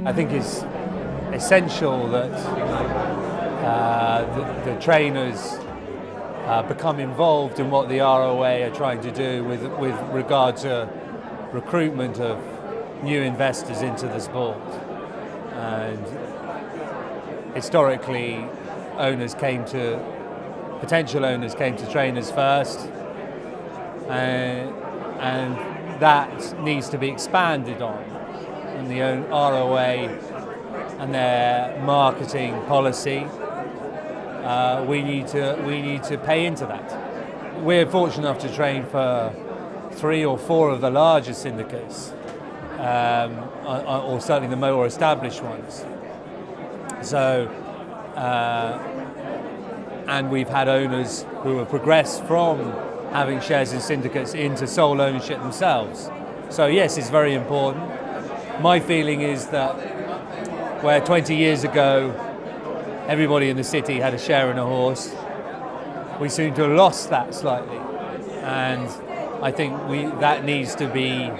I think it's essential that the trainers become involved in what the ROA are trying to do with regard to recruitment of new investors into the sport. And historically, potential owners came to trainers first, and that needs to be expanded on. And the ROA and their marketing policy, we need to pay into that. We're fortunate enough to train for 3 or 4 of the larger syndicates, or certainly the more established ones. So, and we've had owners who have progressed from having shares in syndicates into sole ownership themselves. So yes, it's very important. My feeling is that where 20 years ago everybody in the city had a share in a horse, we seem to have lost that slightly. And I think that needs to be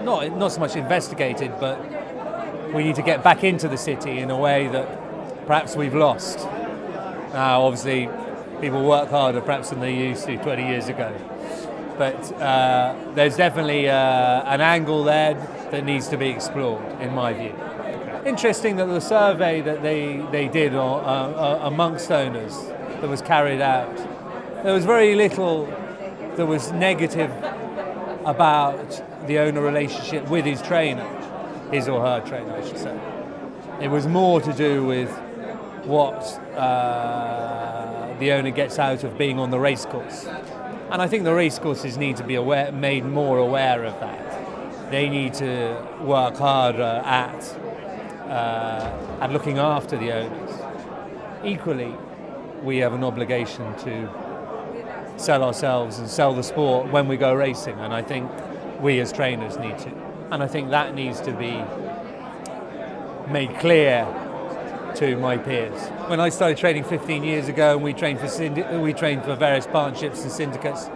not so much investigated, but we need to get back into the city in a way that perhaps we've lost. Now, obviously, people work harder perhaps than they used to 20 years ago. But there's definitely an angle there that needs to be explored, in my view. Interesting that the survey that they did amongst owners that was carried out, there was very little that was negative about the owner relationship with his trainer, his or her trainer, I should say. It was more to do with what the owner gets out of being on the racecourse. And I think the racecourses need to be made more aware of that. They need to work harder at looking after the owners. Equally, we have an obligation to sell ourselves and sell the sport when we go racing, and I think we as trainers need to. And I think that needs to be made clear to my peers. When I started training 15 years ago, and we trained for various partnerships and syndicates,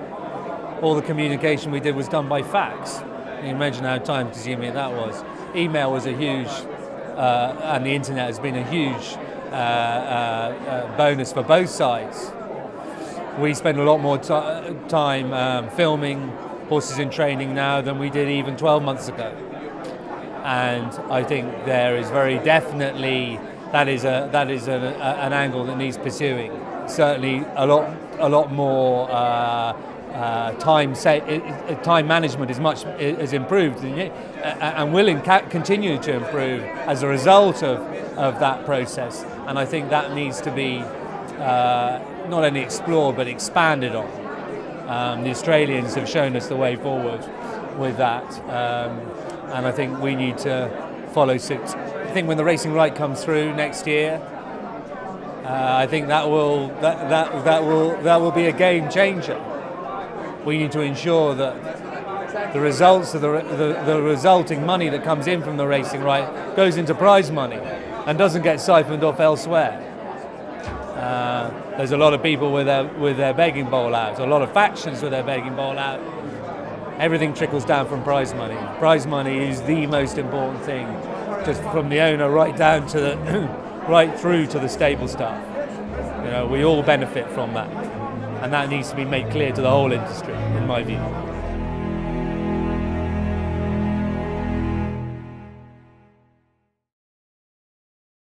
all the communication we did was done by fax. You can imagine how time-consuming that was. Email was a huge, and the internet has been a huge bonus for both sides. We spend a lot more time filming horses in training now than we did even 12 months ago. And I think there is very definitely that is an angle that needs pursuing. Certainly, a lot more time management is improved and will continue to improve as a result of that process. And I think that needs to be not only explored but expanded on. The Australians have shown us the way forward with that, and I think we need to follow suit. I think when the racing right comes through next year, I think that will be a game changer. We need to ensure that the results of the resulting money that comes in from the racing right goes into prize money and doesn't get siphoned off elsewhere. There's a lot of people with their begging bowl out, a lot of factions with their begging bowl out. Everything trickles down from prize money. Prize money is the most important thing, just from the owner right down to right through to the stable staff. You know, we all benefit from that, and that needs to be made clear to the whole industry, in my view.